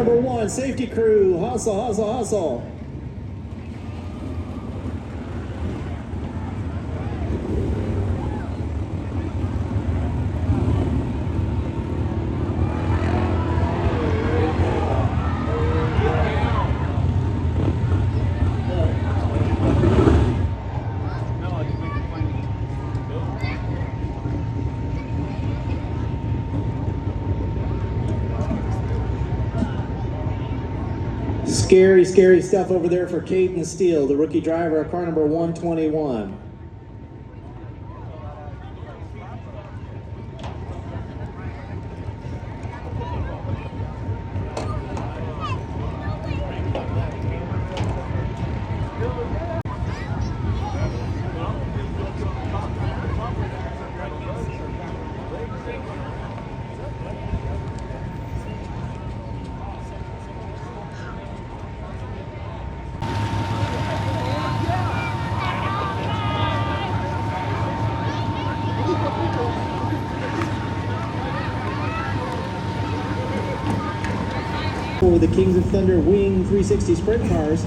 number 1, safety crew, hustle, hustle, hustle. Scary, scary stuff over there for Caden Steele, the rookie driver of car number 121. For the Kings of Thunder Wing 360 sprint cars.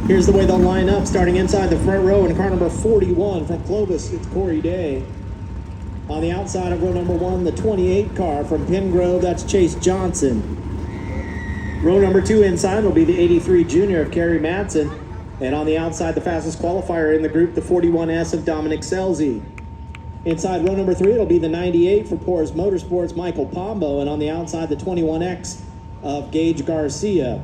Here's the way they'll line up, starting inside the front row in car number 41 from Clovis, it's Corey Day. On the outside of row number 1, the 28 car from Pengrove, that's Chase Johnson. Row number 2 inside will be the 83 junior of Kerry Madsen. And on the outside, the fastest qualifier in the group, the 41S of Dominic Selzy. Inside row number 3, it'll be the 98 for Poors Motorsports, Michael Pombo, and on the outside, the 21X of Gage Garcia.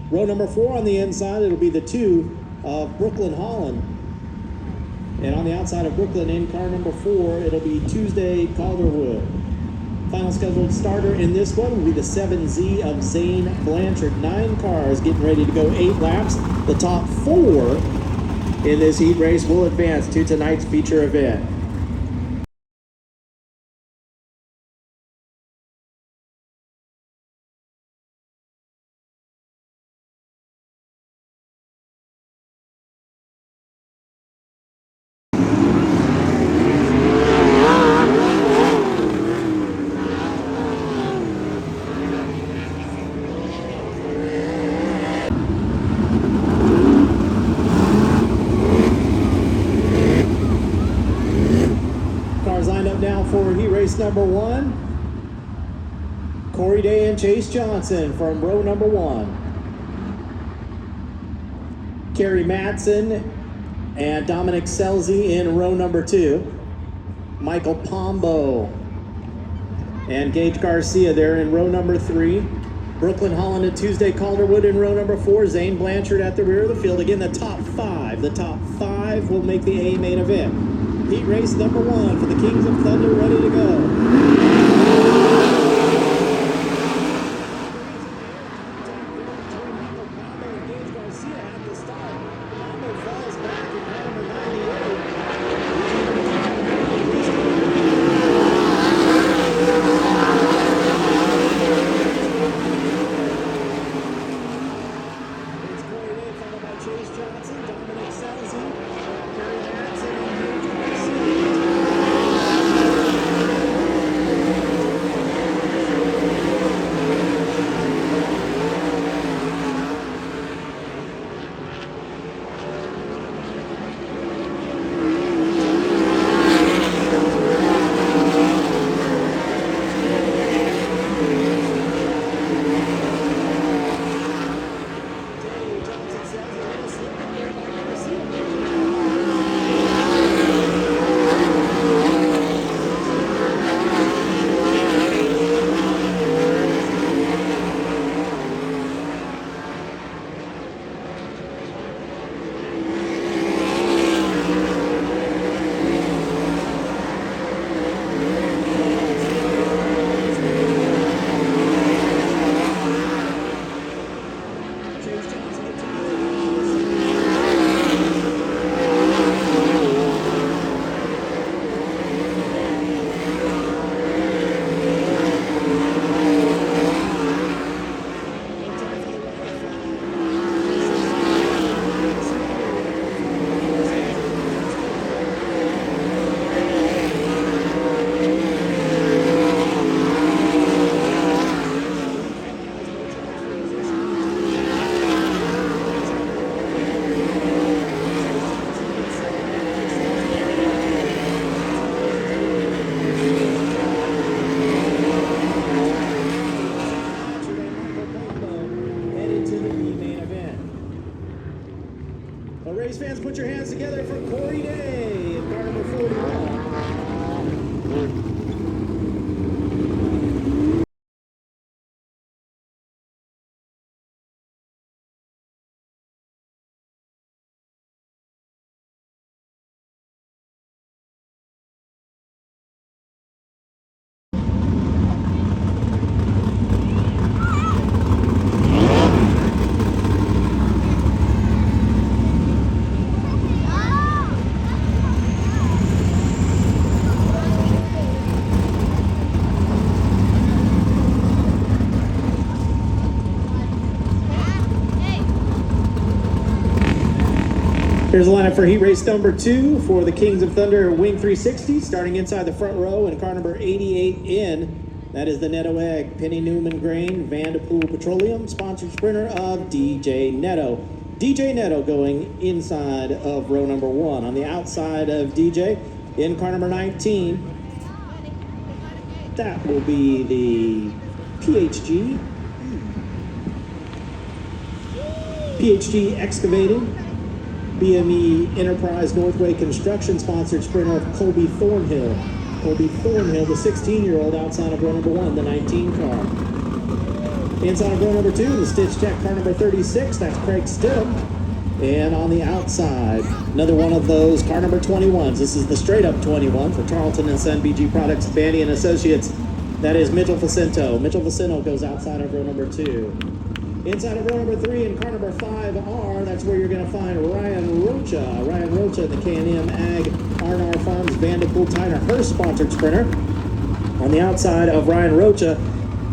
Row number 4 on the inside, it'll be the 2 of Brooklyn Holland. And on the outside of Brooklyn in car number 4, it'll be Tuesday Calderwood. Final scheduled starter in this one will be the 7Z of Zane Blanchard. 9 cars getting ready to go 8 laps. The top 4 in this heat race will advance to tonight's feature event. For heat race number 1, Corey Day and Chase Johnson from row number 1. Kerry Madsen and Dominic Selzy in row number 2. Michael Pombo and Gage Garcia there in row number 3. Brooklyn Holland and Tuesday Calderwood in row number 4. Zane Blanchard at the rear of the field. Again, the top 5. The top 5 will make the A main event. Heat race number 1 for the Kings of Thunder, ready to go. race fans, put your hands together for Corey Day in car number 41. Here's the lineup for heat race number 2 for the Kings of Thunder Wing 360, starting inside the front row in car number 88 in. That is the Netto Egg, Penny Newman Grain, Vanderpool Petroleum, sponsored sprinter of DJ Netto. DJ Netto going inside of row number 1. On the outside of DJ in car number 19, that will be the PHG Excavating, BME Enterprise Northway Construction sponsored sprinter of Colby Thornhill. Colby Thornhill, the 16-year-old outside of row number 1, the 19 car. Inside of row number 2, the Stitch Tech car number 36, that's Craig Stidham. And on the outside, another one of those car number 21s. This is the straight up 21 for Tarleton and Son BG Products, Bandy and Associates. That is Mitchell Facento. Mitchell Facento goes outside of row number 2. Inside of row number 3 in car number 5R, that's where you're going to find Ryan Rocha. Ryan Rocha, the K&M Ag R&R Farms Vanderpool Tyner Hurst sponsored sprinter. On the outside of Ryan Rocha,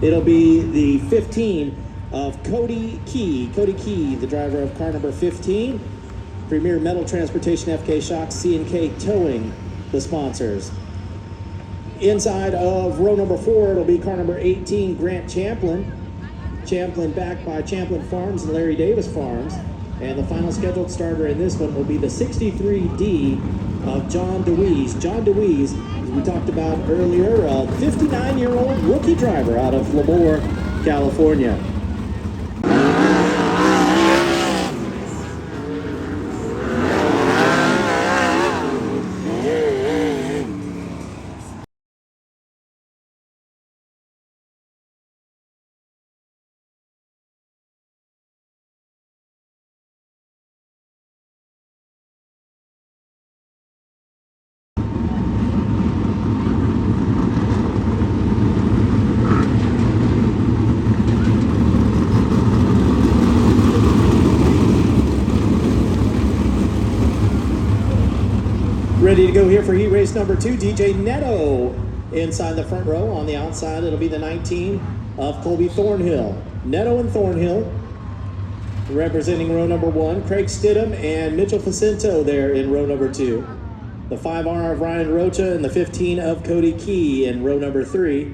it'll be the 15 of Cody Key. Cody Key, the driver of car number 15. Premier Metal Transportation, FK Shocks, C&K Towing, the sponsors. Inside of row number 4, it'll be car number 18, Grant Champlin. Champlin backed by Champlin Farms and Larry Davis Farms. And the final scheduled starter in this one will be the 63D of John DeWeese. John DeWeese, as we talked about earlier, a 59-year-old rookie driver out of Lemoore, California. Ready to go here for heat race number 2, DJ Netto inside the front row. On the outside, it'll be the 19 of Colby Thornhill. Netto and Thornhill representing row number 1. Craig Stidham and Mitchell Facento there in row number 2. The 5R of Ryan Rocha and the 15 of Cody Key in row number 3.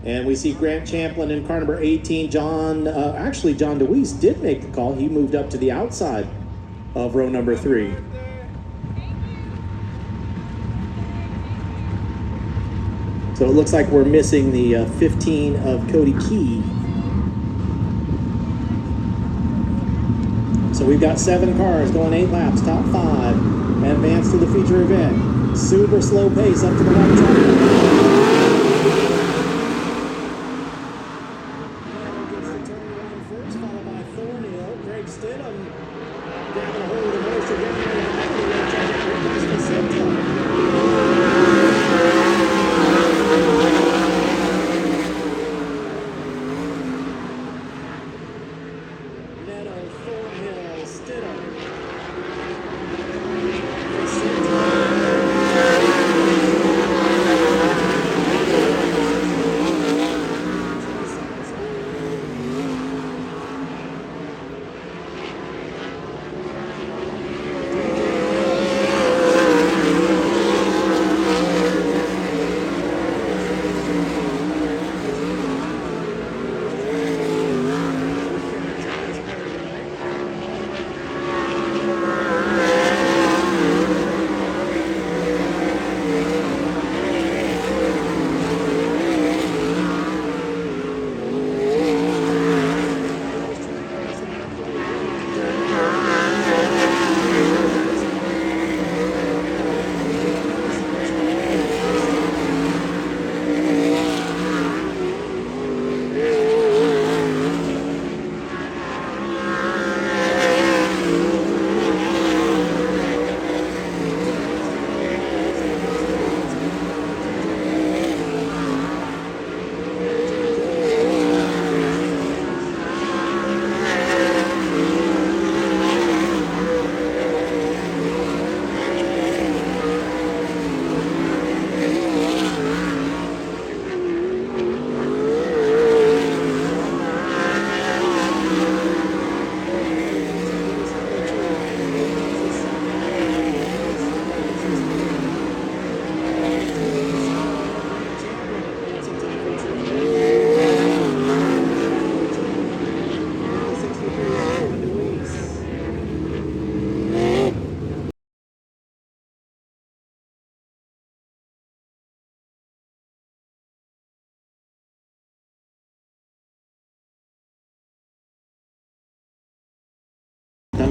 And we see Grant Champlin in car number 18. John DeWeese did make the call. He moved up to the outside of row number 3. So it looks like we're missing the 15 of Cody Key. So we've got 7 cars going 8 laps, top 5, advance to the feature event. Super slow pace up to the right track.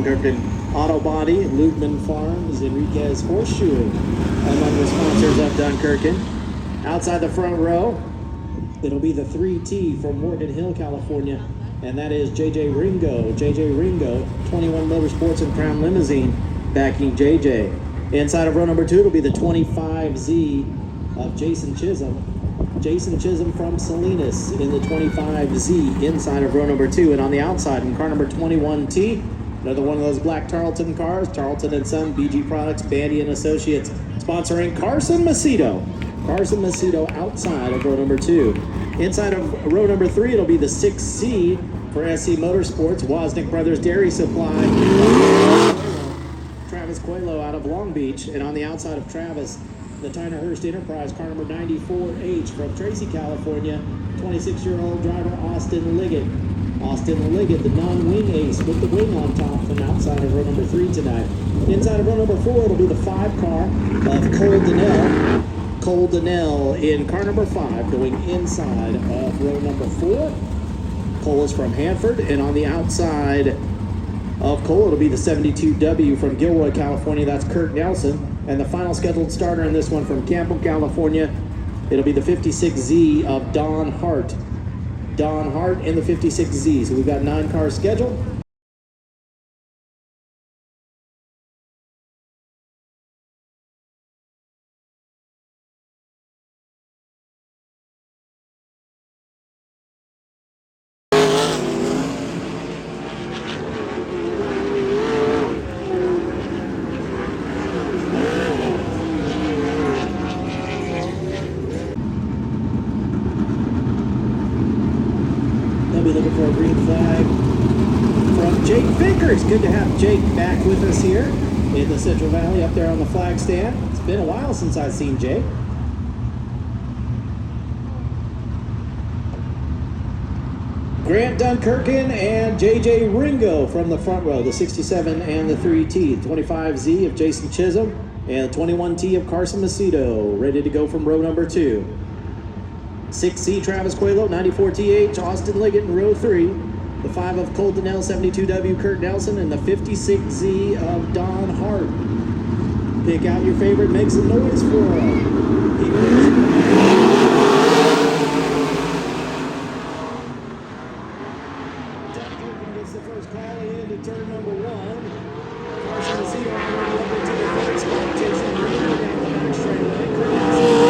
Dunkirk Auto Body, Lubman Farms, Enriquez Horseshoeing among the sponsors of Dunkirk. Outside the front row, it'll be the 3T from Morgan Hill, California, and that is JJ Ringo. JJ Ringo, 21 Motorsports and Crown Limousine, backing JJ. Inside of row number 2, it'll be the 25Z of Jason Chisholm. Jason Chisholm from Salinas in the 25Z inside of row number 2. And on the outside, in car number 21T, another one of those black Tarleton cars, Tarleton & Son, BG Products, Bandy & Associates, sponsoring Carson Macedo. Carson Macedo outside of row number 2. Inside of row number 3, it'll be the 6C for SC Motorsports, Wozniak Brothers Dairy Supply, Travis Coelho out of Long Beach. And on the outside of Travis, the Tyner Hurst Enterprise, car number 94H from Tracy, California, 26-year-old driver Austin Liggett. Austin Liggett, the non-wing ace with the wing on top from outside of row number 3 tonight. Inside of row number 4, it'll be the 5 car of Cole Donnell. Cole Donnell in car number 5 going inside of row number 4. Cole is from Hanford, and on the outside of Cole, it'll be the 72W from Gilroy, California. That's Kurt Nelson. And the final scheduled starter in this one from Campbell, California, it'll be the 56Z of Don Hart. Don Hart in the 56Z. So we've got 9 cars scheduled. Be looking for a green flag from Jake Vickers. Good to have Jake back with us here in the Central Valley up there on the flag stand. It's been a while since I've seen Jake. Grant Dunkirkin and JJ Ringo from the front row, the 67 and the 3T, 25Z of Jason Chisholm and the 21T of Carson Macedo, ready to go from row number 2. 6C Travis Coelho, 94TH, Austin Liggett in row 3. The 5 of Cole Donnell, 72W Kurt Nelson, and the 56Z of Don Hart. Pick out your favorite, make some noise for him. Dunkirk gets the first call in to turn number 1. Carson Macedo on the way to the flag spot. Jason Ringo down the back straightaway. Kurt Nelson.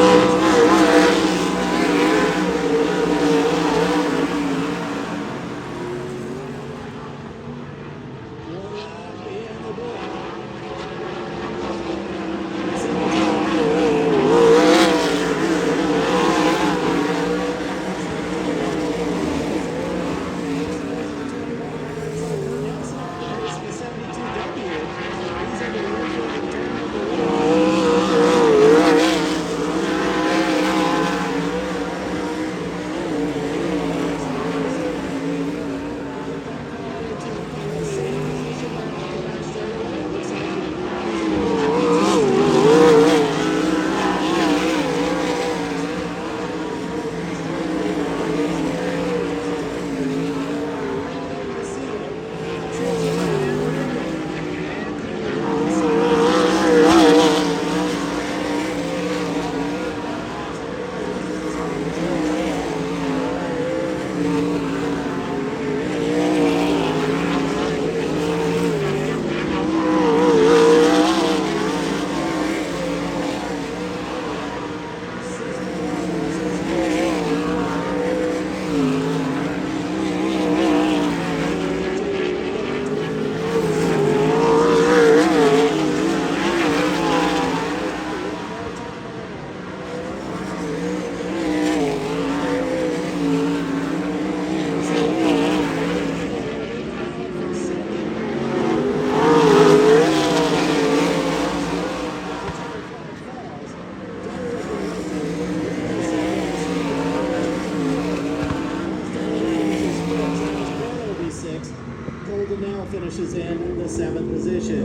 Finishes in the 7th position.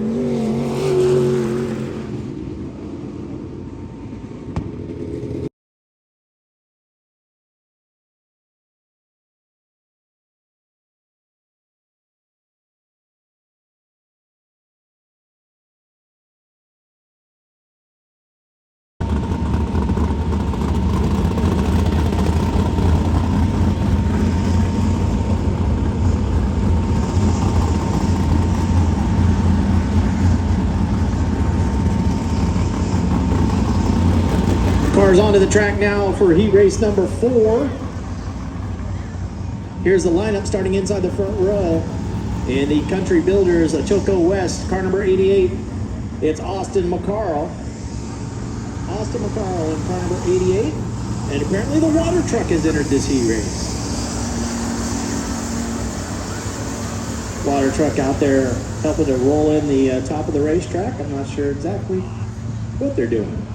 cars onto the track now for heat race number 4. Here's the lineup starting inside the front row. In the Country Builders, Choco West, car number 88, it's Austin McCarl. Austin McCarl in car number 88. And apparently the water truck has entered this heat race. Water truck out there helping to roll in the top of the racetrack. I'm not sure exactly what they're doing.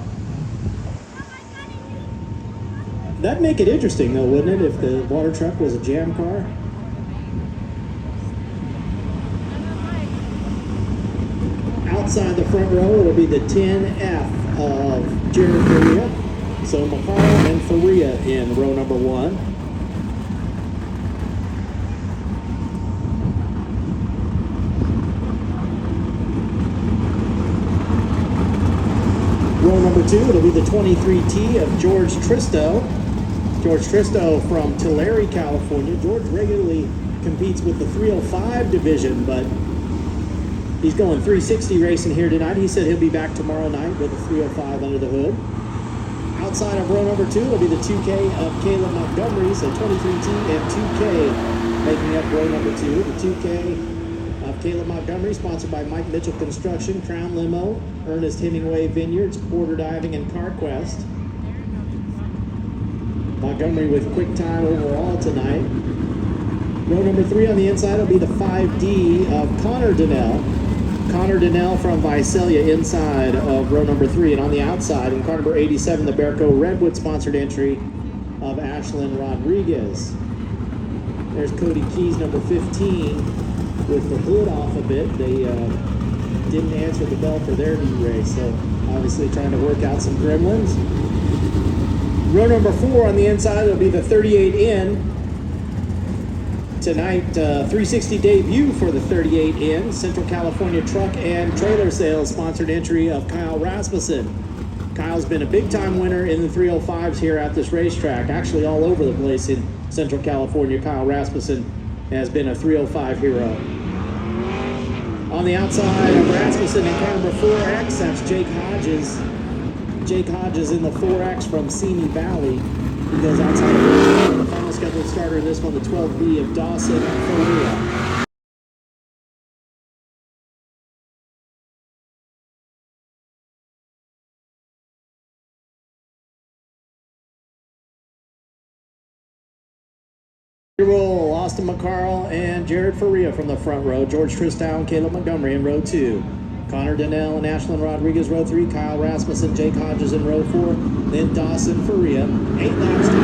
That'd make it interesting though, wouldn't it, if the water truck was a jam car? Outside the front row, it'll be the 10F of Jared Faria. So McCarl and Faria in row number 1. Row number 2, it'll be the 23T of George Tristo. George Tristo from Tulare, California. George regularly competes with the 305 division, but he's going 360 racing here tonight. He said he'll be back tomorrow night with a 305 under the hood. Outside of row number 2 will be the 2K of Caleb Montgomery, so 23T and 2K making up row number 2. The 2K of Caleb Montgomery, sponsored by Mike Mitchell Construction, Crown Limo, Ernest Hemingway Vineyards, Porter Diving, and CarQuest. Montgomery with quick time overall tonight. Row number 3 on the inside will be the 5D of Connor Donnell. Connor Donnell from Visalia inside of row number 3. And on the outside, in car number 87, the Bearco Redwood sponsored entry of Ashlyn Rodriguez. There's Cody Keys, number 15, with the hood off a bit. They didn't answer the bell for their heat race, so obviously trying to work out some gremlins. Row number 4 on the inside will be the 38N. Tonight, 360 debut for the 38N, Central California Truck and Trailer Sales sponsored entry of Kyle Rasmussen. Kyle's been a big-time winner in the 305s here at this racetrack, actually all over the place in Central California. Kyle Rasmussen has been a 305 hero. On the outside of Rasmussen in car number 4X, that's Jake Hodges. Jake Hodges in the 4X from Simi Valley. He goes outside of the final scheduled starter in this one, the 12B of Dawson Faria. Roll Austin McCarl and Jared Faria from the front row. George Tristow and Caleb Montgomery in row 2. Connor Donnell and Ashlyn Rodriguez, row 3. Kyle Rasmussen, Jake Hodges in row 4. Then Dawson Faria. 8 laps to go.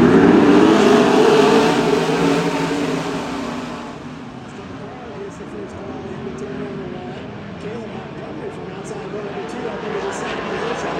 Caleb Montgomery from outside row number 2 up into the second position.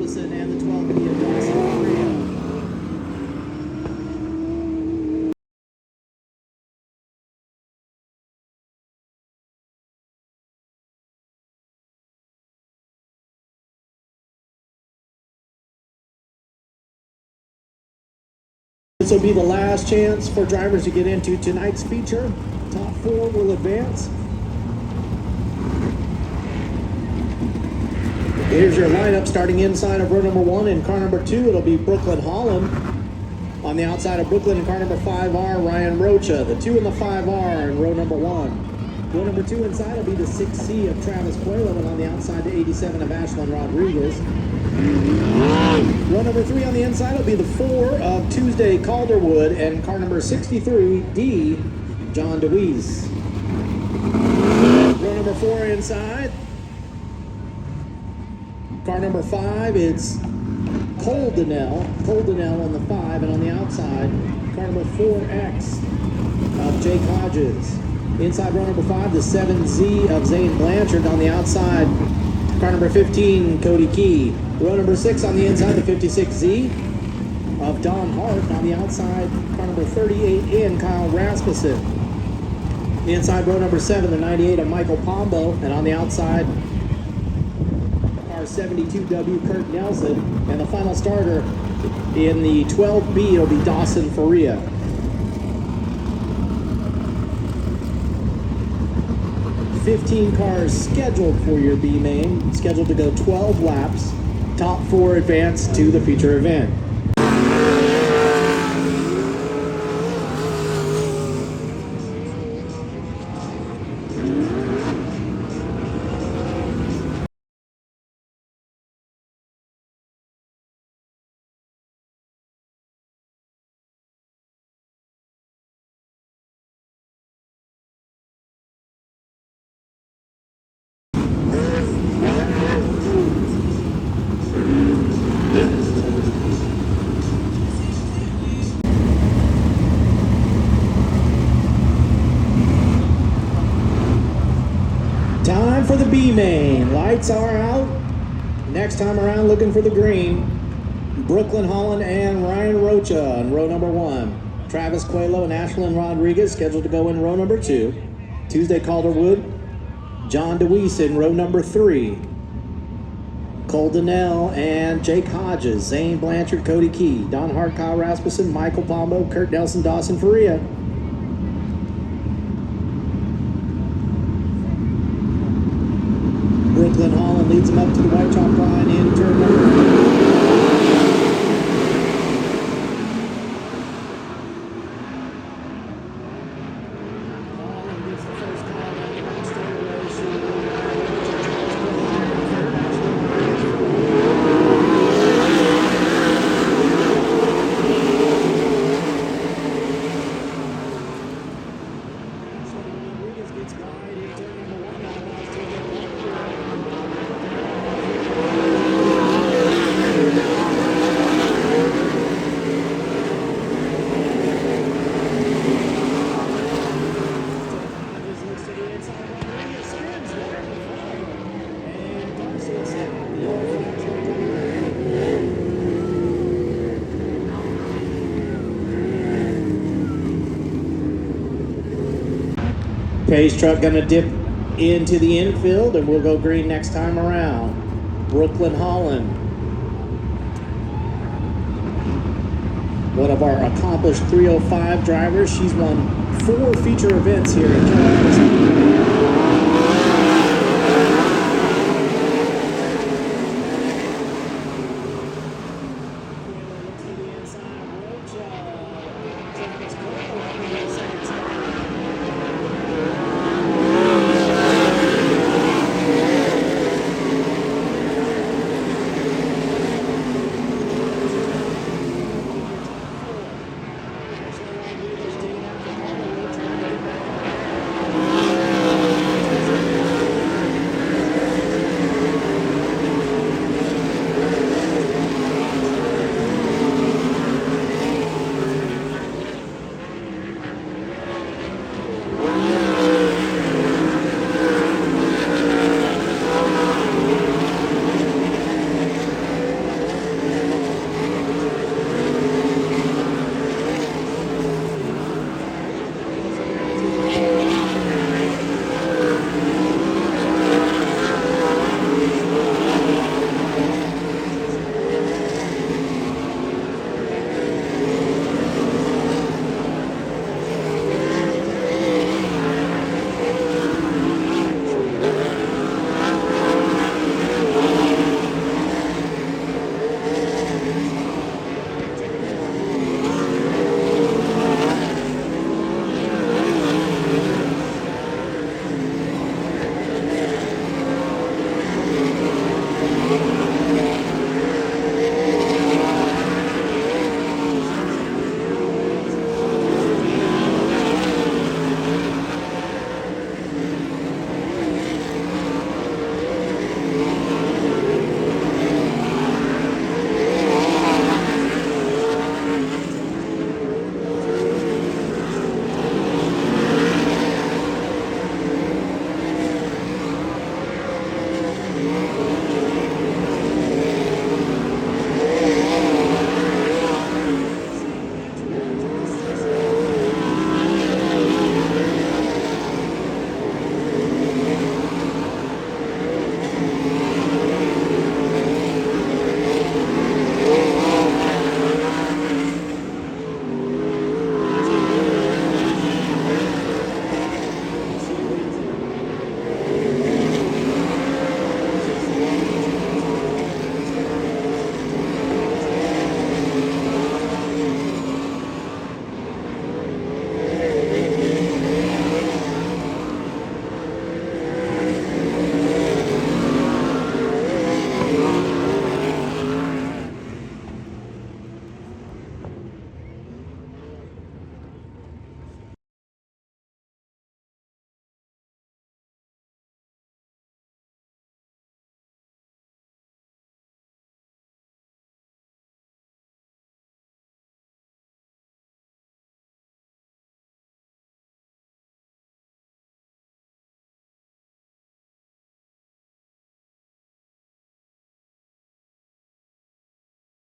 Rasmussen and the 12B of Dawson Korea. This will be the last chance for drivers to get into tonight's feature. Top 4 will advance. Here's your lineup starting inside of row number 1 in car number 2. It'll be Brooklyn Holland. On the outside of Brooklyn in car number 5R, Ryan Rocha. The 2 and the 5R in row number 1. Row number 2 inside will be the 6C of Travis Puelo, and on the outside the 87 of Ashlyn Rodriguez. Row number 3 on the inside will be the 4 of Tuesday Calderwood and car number 63D, John DeWeese. Row number 4 inside. Car number 5, it's Cole Donnell on the 5, and on the outside, car number 4X of Jake Hodges. Inside row number 5, the 7Z of Zane Blanchard. On the outside, car number 15, Cody Key. Row number 6 on the inside, the 56Z of Don Hart. On the outside, car number 38 in, Kyle Rasmussen. Inside row number 7, the 98 of Michael Pombo. And on the outside, our 72W, Kurt Nelson. And the final starter in the 12B will be Dawson Faria. $15 cars scheduled for your B main, scheduled to go 12 laps. Top 4 advance to the feature event. Time for the B main. Lights are out. Next time around, looking for the green. Brooklyn Holland and Ryan Rocha in row number 1. Travis Puelo and Ashlyn Rodriguez scheduled to go in row number 2. Tuesday Calderwood, John DeWeese in row number 3. Cole Donnell and Jake Hodges, Zane Blanchard, Cody Key, Don Hart, Kyle Rasmussen, Michael Pombo, Kurt Nelson, Dawson Faria. Brooklyn Holland leads them up to the white chalk line in turn number 1. Pace truck gonna dip into the infield, and we'll go green next time around. Brooklyn Holland, one of our accomplished 305 drivers. She's won 4 feature events here in Keller.